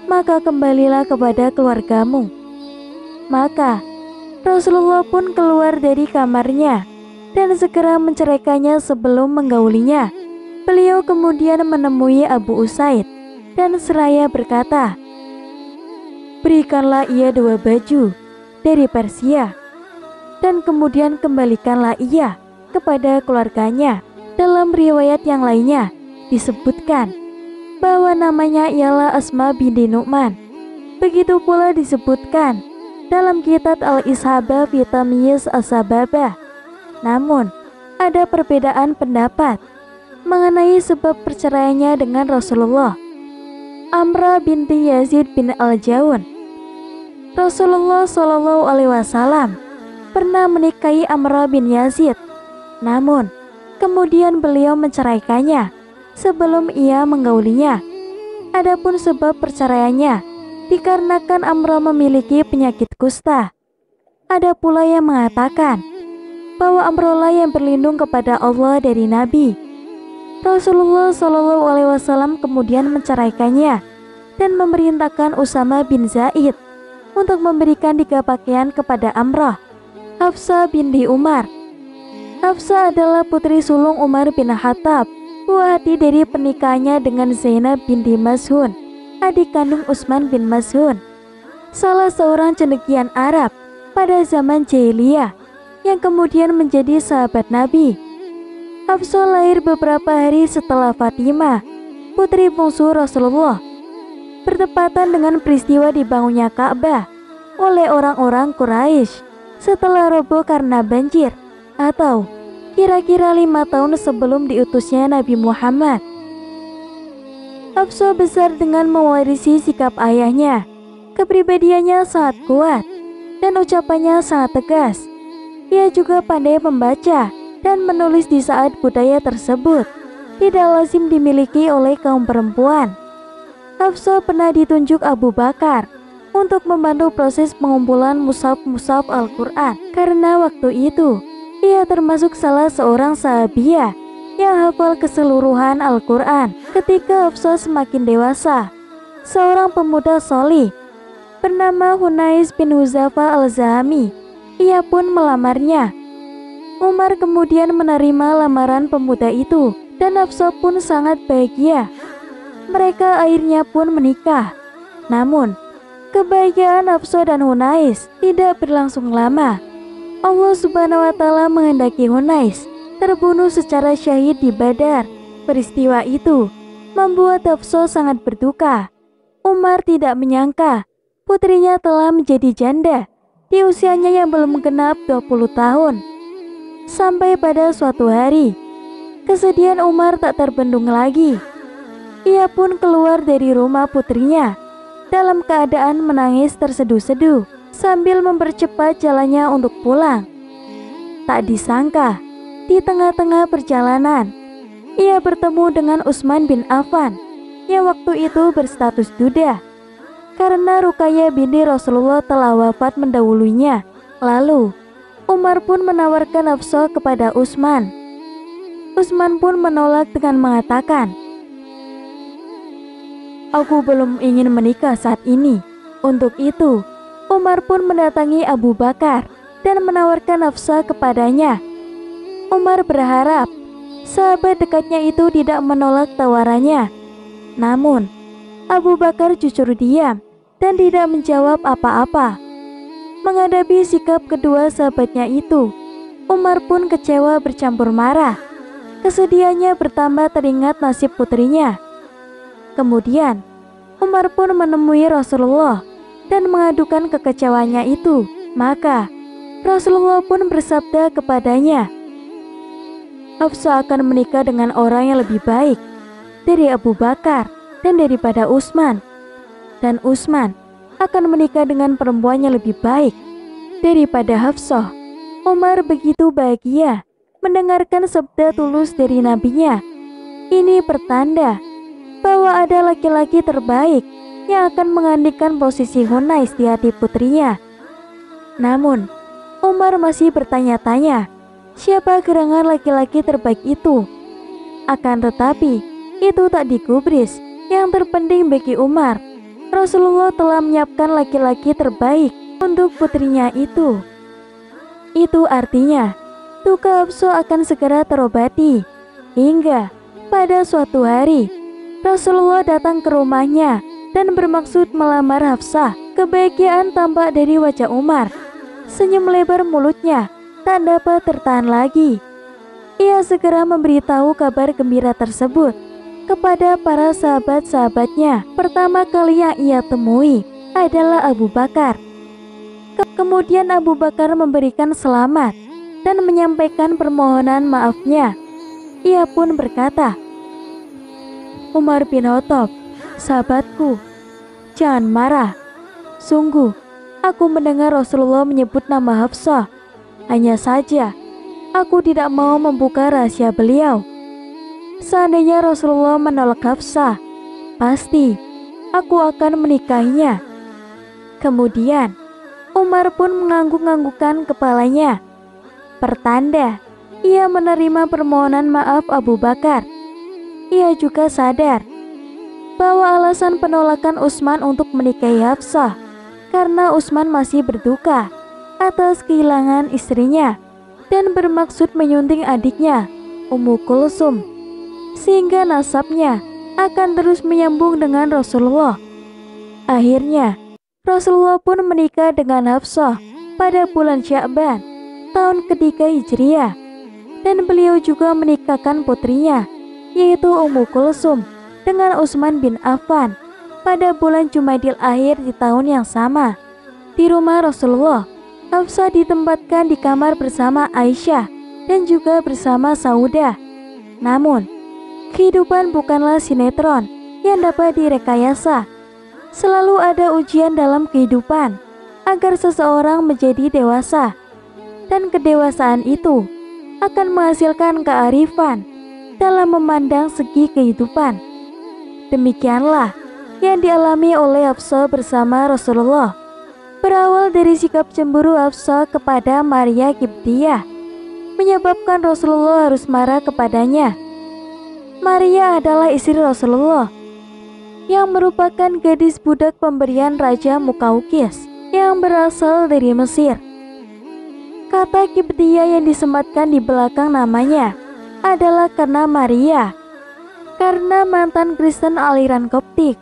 Maka kembalilah kepada keluargamu." Maka, Rasulullah pun keluar dari kamarnya dan segera menceraikannya sebelum menggaulinya. Beliau kemudian menemui Abu Usaid dan seraya berkata, "Berikanlah ia 2 baju dari Persia, dan kemudian kembalikanlah ia kepada keluarganya." Dalam riwayat yang lainnya disebutkan bahwa namanya ialah Asma binti Nu'man. Begitu pula disebutkan dalam kitab Al-Ishabah fi Tamyiz As-Sababah. Namun, ada perbedaan pendapat mengenai sebab perceraiannya dengan Rasulullah. Amrah binti Yazid bin Al-Jaun. Rasulullah Shallallahu Alaihi Wasallam pernah menikahi Amrah bin Yazid, namun kemudian beliau menceraikannya sebelum ia menggaulinya. Adapun sebab perceraiannya dikarenakan Amrah memiliki penyakit kusta. Ada pula yang mengatakan bahwa Amrah yang berlindung kepada Allah dari Nabi. Rasulullah Shallallahu Alaihi Wasallam kemudian menceraikannya dan memerintahkan Usama bin Zaid untuk memberikan 3 pakaian kepada Amrah. Hafsah binti Umar. Hafsah adalah putri sulung Umar bin Khattab, buah hati dari pernikahannya dengan Zainab binti Mazhun, adik kandung Utsman bin Mazhun, salah seorang cendekian Arab pada zaman jahiliyah yang kemudian menjadi sahabat Nabi. Hafsah lahir beberapa hari setelah Fatimah, putri bungsu Rasulullah, bertepatan dengan peristiwa dibangunnya Ka'bah oleh orang-orang Quraisy setelah roboh karena banjir, atau kira-kira 5 tahun sebelum diutusnya Nabi Muhammad. Hafsah besar dengan mewarisi sikap ayahnya. Kepribadiannya sangat kuat dan ucapannya sangat tegas. Ia juga pandai membaca dan menulis di saat budaya tersebut tidak lazim dimiliki oleh kaum perempuan. Hafsah pernah ditunjuk Abu Bakar untuk membantu proses pengumpulan mushaf-mushaf Al-Quran karena waktu itu ia termasuk salah seorang sahabiah yang hafal keseluruhan Al-Quran. Ketika Hafsah semakin dewasa, seorang pemuda solih bernama Hunais bin Huzafa al-Zahami, ia pun melamarnya. Umar kemudian menerima lamaran pemuda itu dan Hafsah pun sangat bahagia. Mereka akhirnya pun menikah. Namun, kebahagiaan Hafsah dan Hunais tidak berlangsung lama. Allah Subhanahu wa Ta'ala menghendaki Hunais terbunuh secara syahid di Badar. Peristiwa itu membuat Hafsah sangat berduka. Umar tidak menyangka putrinya telah menjadi janda di usianya yang belum genap 20 tahun. Sampai pada suatu hari, kesedihan Umar tak terbendung lagi. Ia pun keluar dari rumah putrinya dalam keadaan menangis terseduh-seduh sambil mempercepat jalannya untuk pulang. Tak disangka, di tengah-tengah perjalanan, ia bertemu dengan Utsman bin Affan yang waktu itu berstatus duda karena Ruqayyah binti Rasulullah telah wafat mendahulunya. Lalu, Umar pun menawarkan Hafsah kepada Utsman. Utsman pun menolak dengan mengatakan, "Aku belum ingin menikah saat ini." Untuk itu, Umar pun mendatangi Abu Bakar dan menawarkan Hafsah kepadanya. Umar berharap sahabat dekatnya itu tidak menolak tawarannya. Namun, Abu Bakar jujur diam dan tidak menjawab apa-apa. Menghadapi sikap kedua sahabatnya itu, Umar pun kecewa bercampur marah. Kesedihannya bertambah teringat nasib putrinya. Kemudian, Umar pun menemui Rasulullah dan mengadukan kekecewaannya itu. Maka, Rasulullah pun bersabda kepadanya, "Hafsah akan menikah dengan orang yang lebih baik dari Abu Bakar dan daripada Utsman. Dan Utsman akan menikah dengan perempuan yang lebih baik daripada Hafsah. Umar begitu bahagia mendengarkan sabda tulus dari nabinya. Ini pertanda bahwa ada laki-laki terbaik yang akan menggantikan posisi Hunais di hati putrinya. Namun, Umar masih bertanya-tanya, siapa gerangan laki-laki terbaik itu? Akan tetapi, itu tak digubris. Yang terpenting bagi Umar, Rasulullah telah menyiapkan laki-laki terbaik untuk putrinya itu. Itu artinya, duka Hafsah akan segera terobati. Hingga pada suatu hari, Rasulullah datang ke rumahnya dan bermaksud melamar Hafsah. Kebahagiaan tampak dari wajah Umar. Senyum lebar mulutnya tak dapat tertahan lagi. Ia segera memberitahu kabar gembira tersebut kepada para sahabat-sahabatnya. Pertama kali yang ia temui adalah Abu Bakar. Kemudian Abu Bakar memberikan selamat dan menyampaikan permohonan maafnya. Ia pun berkata, Umar bin Khattab, sahabatku, jangan marah. Sungguh, aku mendengar Rasulullah menyebut nama Hafsah. Hanya saja, aku tidak mau membuka rahasia beliau. Seandainya Rasulullah menolak Hafsah, pasti aku akan menikahinya. Kemudian, Umar pun mengangguk-anggukkan kepalanya. Pertanda, ia menerima permohonan maaf Abu Bakar. Ia juga sadar bahwa alasan penolakan Utsman untuk menikahi Hafsah karena Utsman masih berduka atas kehilangan istrinya dan bermaksud menyunting adiknya, Ummu Kulsum, sehingga nasabnya akan terus menyambung dengan Rasulullah. Akhirnya, Rasulullah pun menikah dengan Hafsah pada bulan Sya'ban, tahun ketiga Hijriah, dan beliau juga menikahkan putrinya, yaitu Ummu Kulsum, dengan Utsman bin Affan pada bulan Jumadil Akhir di tahun yang sama. Di rumah Rasulullah, Hafsah ditempatkan di kamar bersama Aisyah dan juga bersama Saudah. Namun, kehidupan bukanlah sinetron yang dapat direkayasa. Selalu ada ujian dalam kehidupan agar seseorang menjadi dewasa. Dan kedewasaan itu akan menghasilkan kearifan dalam memandang segi kehidupan. Demikianlah yang dialami oleh Hafsah bersama Rasulullah. Berawal dari sikap cemburu Hafsah kepada Maria Qibtiyah, menyebabkan Rasulullah harus marah kepadanya. Maria adalah istri Rasulullah, yang merupakan gadis budak pemberian Raja Mukaukis yang berasal dari Mesir. Kata Qibtiyah yang disematkan di belakang namanya adalah karena Maria, karena mantan Kristen aliran Koptik.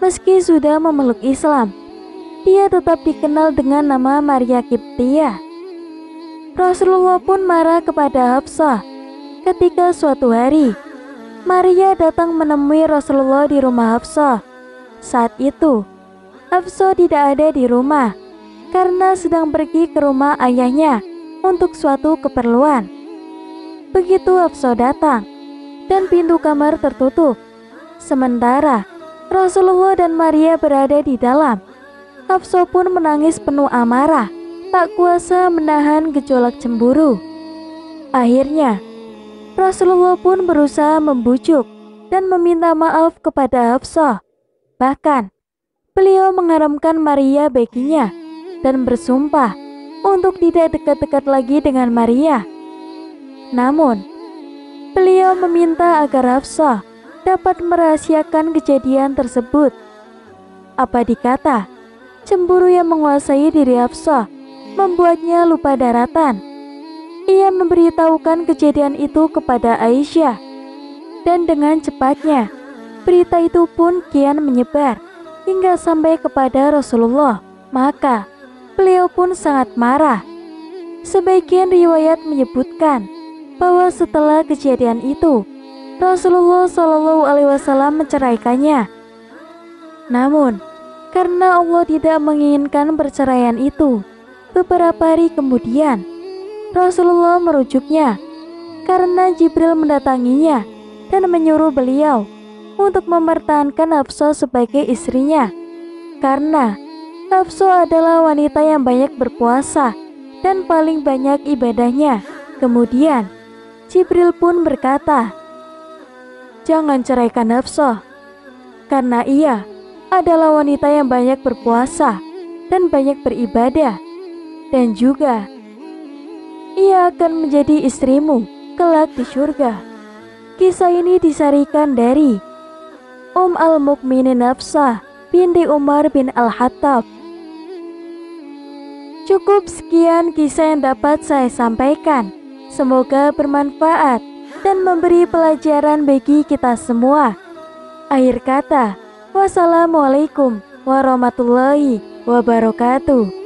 Meski sudah memeluk Islam, dia tetap dikenal dengan nama Maria Qibtiyah. Rasulullah pun marah kepada Hafsah ketika suatu hari Maria datang menemui Rasulullah di rumah Hafsah. Saat itu, Hafsah tidak ada di rumah karena sedang pergi ke rumah ayahnya untuk suatu keperluan. Begitu Hafsah datang dan pintu kamar tertutup, sementara Rasulullah dan Maria berada di dalam, Hafsah pun menangis penuh amarah, tak kuasa menahan gejolak cemburu. Akhirnya, Rasulullah pun berusaha membujuk dan meminta maaf kepada Hafsah. Bahkan, beliau mengharamkan Maria baginya dan bersumpah untuk tidak dekat-dekat lagi dengan Maria. Namun, beliau meminta agar Hafsah dapat merahasiakan kejadian tersebut. Apa dikata, cemburu yang menguasai diri Hafsah membuatnya lupa daratan. Ia memberitahukan kejadian itu kepada Aisyah, dan dengan cepatnya berita itu pun kian menyebar hingga sampai kepada Rasulullah. Maka beliau pun sangat marah. Sebagian riwayat menyebutkan bahwa setelah kejadian itu Rasulullah Shallallahu Alaihi Wasallam menceraikannya. Namun, karena Allah tidak menginginkan perceraian itu, beberapa hari kemudian Rasulullah merujuknya karena Jibril mendatanginya dan menyuruh beliau untuk mempertahankan Hafsah sebagai istrinya, karena Hafsah adalah wanita yang banyak berpuasa dan paling banyak ibadahnya. Kemudian Jibril pun berkata, "Jangan ceraikan Hafsah, karena ia adalah wanita yang banyak berpuasa dan banyak beribadah, dan juga ia akan menjadi istrimu kelak di surga." Kisah ini disarikan dari Al-Mukminin Hafsah binti Umar bin Al-Khattab. Cukup sekian kisah yang dapat saya sampaikan. Semoga bermanfaat dan memberi pelajaran bagi kita semua. Akhir kata, wassalamualaikum warahmatullahi wabarakatuh.